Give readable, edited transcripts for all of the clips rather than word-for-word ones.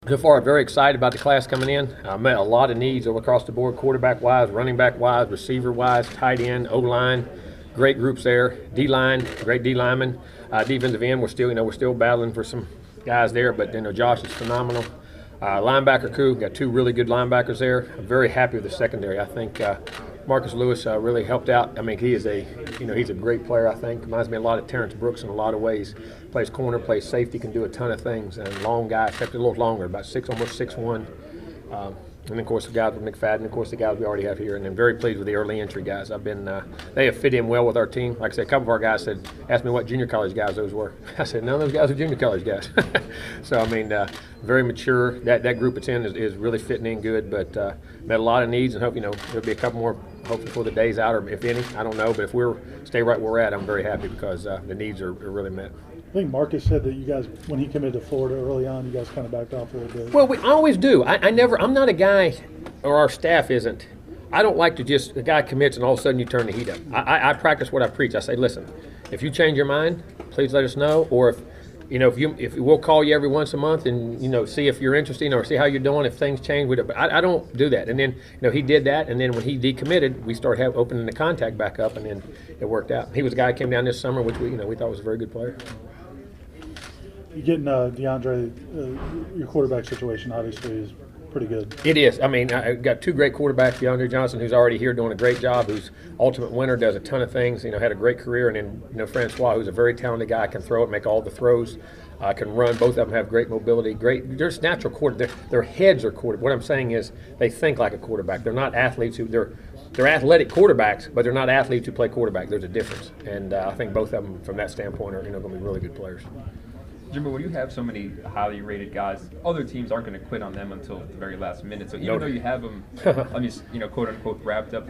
So far, I'm very excited about the class coming in. I met a lot of needs over across the board, quarterback-wise, running back-wise, receiver-wise, tight end, O-line. Great groups there. D-line, great D-lineman. Defensive end, we're still battling for some guys there, but Josh is phenomenal. Linebacker crew, got two really good linebackers there. I'm very happy with the secondary. I think Marcus Lewis really helped out. I mean, he's a great player. I think reminds me a lot of Terrence Brooks in a lot of ways. Plays corner, plays safety, can do a ton of things. And long guy, except a little longer, about almost 6'1". And of course the guys with McFadden, of course the guys we already have here, and I'm very pleased with the early entry guys. They have fit in well with our team. Like I said, a couple of our guys asked me what junior college guys those were. I said none of those guys are junior college guys. So I mean, very mature. That group it's in is really fitting in good. But met a lot of needs, and hope there'll be a couple more hopefully before the day's out, or if any, I don't know. But if we're stay right where we're at, I'm very happy because the needs are really met. I think Marcus said that you guys, when he committed to Florida early on, you guys kind of backed off a little bit. Well, we always do. I'm not a guy, or our staff isn't. I don't like to just, the guy commits and all of a sudden you turn the heat up. I practice what I preach. I say, listen, if you change your mind, please let us know. Or if we'll call you every once a month and, see if you're interested or see how you're doing, if things change. But I don't do that. And then, he did that. And then when he decommitted, we started opening the contact back up, and then it worked out. He was a guy who came down this summer, which we thought was a very good player. You getting DeAndre, your quarterback situation obviously is pretty good. It is. I mean, I got two great quarterbacks, DeAndre Johnson, who's already here doing a great job, who's ultimate winner, does a ton of things, had a great career, and then, Francois, who's a very talented guy, can throw it, make all the throws, can run. Both of them have great mobility, they're just natural quarterbacks. Their heads are quarterback. What I'm saying is they think like a quarterback. They're not athletes they're athletic quarterbacks, but they're not athletes who play quarterback. There's a difference. And I think both of them, from that standpoint, are going to be really good players. Jimbo, when you have so many highly rated guys, other teams aren't going to quit on them until the very last minute. So even though you have them, quote unquote, wrapped up,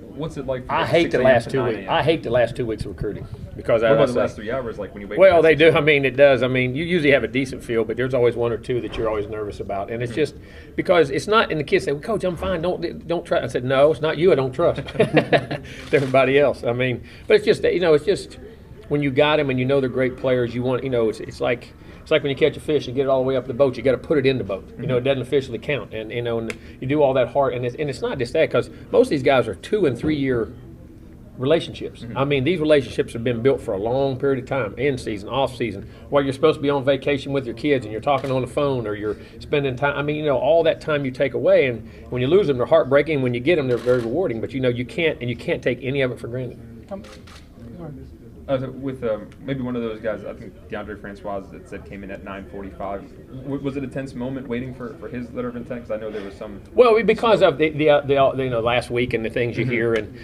what's it like? I hate the last 2 weeks. I hate the last 2 weeks of recruiting because what about the last 3 hours, like when you wake up? Well, they do. I mean, it does. I mean, you usually have a decent feel, but there's always one or two that you're always nervous about, and it's just because it's not. And the kids say, well, "Coach, I'm fine. Don't trust." I said, "No, it's not you. I don't trust. It's everybody else." I mean, but it's just it's just. When you got them and they're great players, you want it's like when you catch a fish, you get it all the way up the boat. You got to put it in the boat. It doesn't officially count, and and you do all that hard, and it's not just that, because most of these guys are 2 and 3 year relationships. I mean, these relationships have been built for a long period of time, in season, off season, while you're supposed to be on vacation with your kids and you're talking on the phone or you're spending time. I mean, all that time you take away, and when you lose them, they're heartbreaking. When you get them, they're very rewarding. But you can't take any of it for granted. With maybe one of those guys, I think DeAndre Francois that said came in at 9:45. Was it a tense moment waiting for his letter of intent? Because I know there was some. Well, because of the last week and the things you hear, and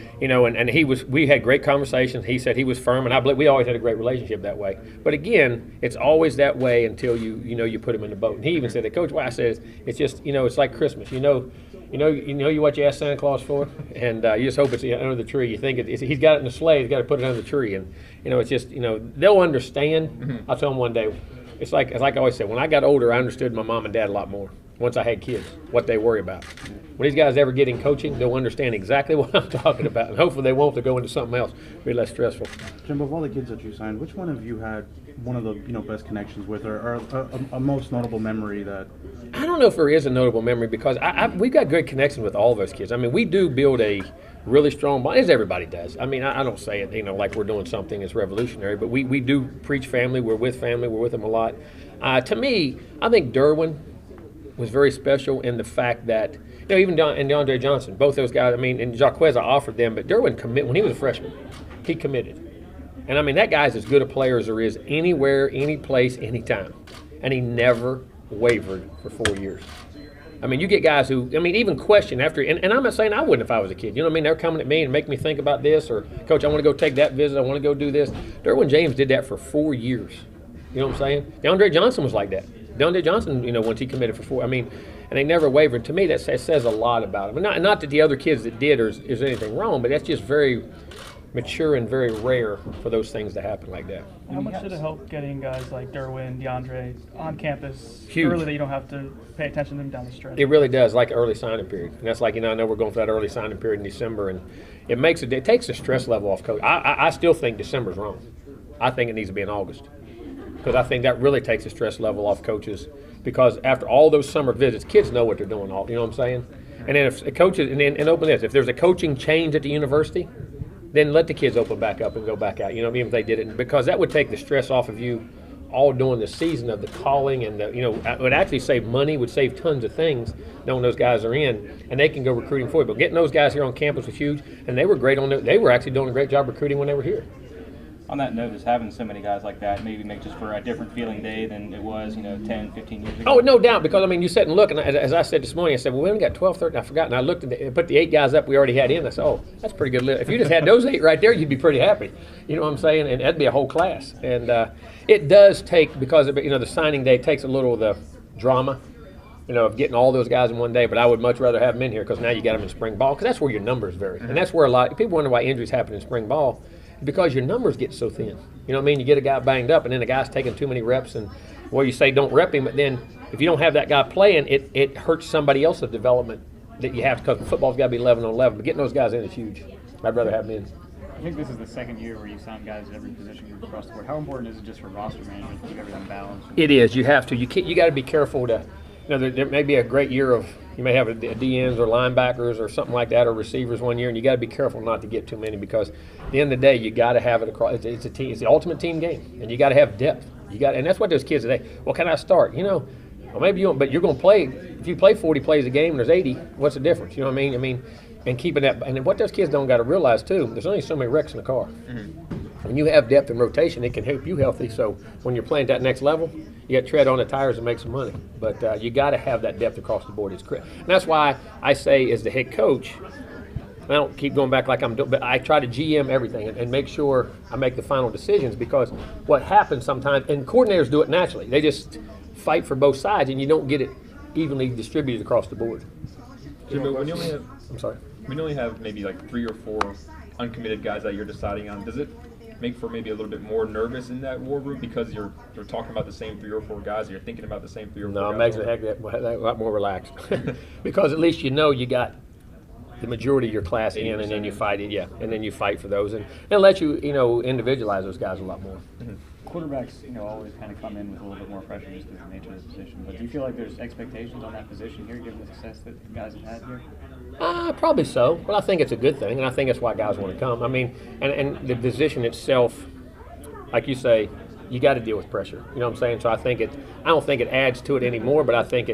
we had great conversations. He said he was firm, and I believe we always had a great relationship that way. But again, it's always that way until you put him in the boat. And he even said that, Coach, why I said it's just it's like Christmas. What you ask Santa Claus for, and you just hope it's under the tree. You think he's got it in the sleigh, he's got to put it under the tree, and it's just they'll understand. I told them one day, it's like I always said, when I got older, I understood my mom and dad a lot more. Once I had kids, what they worry about. When these guys ever get in coaching, they'll understand exactly what I'm talking about, and hopefully they won't to go into something else, be less stressful. Jimbo, of all the kids that you signed, which one have you had one of the best connections with, or a most notable memory that? I don't know if there is a notable memory, because we've got great connections with all of those kids. I mean, we do build a really strong bond, as everybody does. I mean, I don't say it, like we're doing something that's revolutionary, but we do preach family. We're with them a lot. To me, I think Derwin was very special in the fact that, even and DeAndre Johnson, both those guys, I mean, and Jaquez, I offered them, but Derwin when he was a freshman, he committed. And I mean, that guy's as good a player as there is anywhere, any place, anytime. And he never wavered for 4 years. I mean, you get guys who, even question after, and I'm not saying I wouldn't if I was a kid. They're coming at me and making me think about this, or, Coach, I want to go take that visit, I want to go do this. Derwin James did that for 4 years. You know what I'm saying? DeAndre Johnson was like that. DeAndre Johnson, once he committed for 4, and they never wavered. To me, that says a lot about him. And not that the other kids that did is anything wrong, but that's just very mature and very rare for those things to happen like that. How much did it help getting guys like Derwin, DeAndre on campus Huge. early that you don't have to pay attention to them down the stretch? It really does, like early signing period. And that's like, I know we're going for that early signing period in December, and it takes the stress level off coach. I still think December's wrong. I think it needs to be in August, because I think that really takes the stress level off coaches because after all those summer visits, kids know what they're doing. All you know what I'm saying. And then if a coaches and open this, if there's a coaching change at the university, then let the kids open back up and go back out. You know, even if they did it, because that would take the stress off of you all during the season of the calling, and it would actually save money, would save tons of things knowing those guys are in, and they can go recruiting for you. But getting those guys here on campus was huge, and they were great they were actually doing a great job recruiting when they were here. On that note, is having so many guys like that maybe make just for a different feeling day than it was, 10, 15 years ago? Oh, no doubt, because, you sit and look, and as I said this morning, I said, well, we only got 12, 13, I forgot, and I looked at put the 8 guys up we already had in. I said, oh, that's a pretty good list. If you just had those 8 right there, you'd be pretty happy. You know what I'm saying? And that'd be a whole class. And it does take, because of the signing day takes a little of the drama, of getting all those guys in one day, but I would much rather have them in here because now you got them in spring ball, because that's where your numbers vary. And that's where a lot people wonder why injuries happen in spring ball, because your numbers get so thin. You know what I mean? You get a guy banged up, and then the guy's taking too many reps, and you say don't rep him, but then if you don't have that guy playing, it hurts somebody else's development that you have, because football's got to be 11 on 11. But getting those guys in is huge. I'd rather have them in. I think this is the second year where you sign guys at every position group across the board. How important is it just for roster management to keep everything balanced? It is. You have to. You got to be careful to. There may be a great year of, you may have a DNs or linebackers or something like that, or receivers one year, and you got to be careful not to get too many, because at the end of the day, you got to have it across. It's a team. It's the ultimate team game, and you got to have depth. And that's what those kids today. Well, can I start? Well, maybe you won't, but you're going to play. If you play 40 plays a game and there's 80, what's the difference? You know what I mean? And keeping that. And what those kids don't got to realize too, there's only so many wrecks in the car. Mm-hmm. When you have depth and rotation, it can help you healthy. So when you're playing at that next level, you got to tread on the tires and make some money. But you got to have that depth across the board. It's critical. And that's why I say, as the head coach, I don't keep going back like I'm doing, but I try to GM everything and make sure I make the final decisions, because what happens sometimes, and coordinators do it naturally, they just fight for both sides, and you don't get it evenly distributed across the board. Jimbo, when you only have maybe like 3 or 4 uncommitted guys that you're deciding on, does it make for maybe a little bit more nervous in that war room, because you're talking about the same 3 or 4 guys, you're thinking about the same 3 or 4 guys? No, it makes it a lot more relaxed, because at least you got the majority of your class in, and then you fight it, and then you fight for those, and it lets you individualize those guys a lot more. Mm-hmm. Quarterbacks, always kind of come in with a little bit more pressure just because of the nature of the position. But do you feel like there's expectations on that position here, given the success that the guys have had here? Probably so, but I think it's a good thing, and I think that's why guys want to come. And the position itself, like you say, you got to deal with pressure. You know what I'm saying? So I don't think it adds to it anymore, but I think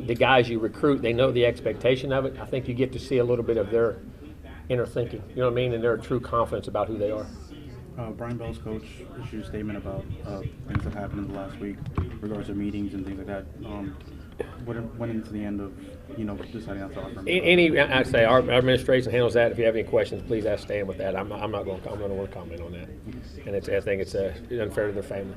the guys you recruit, they know the expectation of it. I think you get to see a little bit of their inner thinking, you know what I mean, and their true confidence about who they are. Brian Bell's coach issued a statement about things that happened in the last week, regards to meetings and things like that. What went into the end of deciding not to offer? I'd say our administration handles that. If you have any questions, please ask Stan with that. I'm not going to want to comment on that, and I think it's unfair to their family.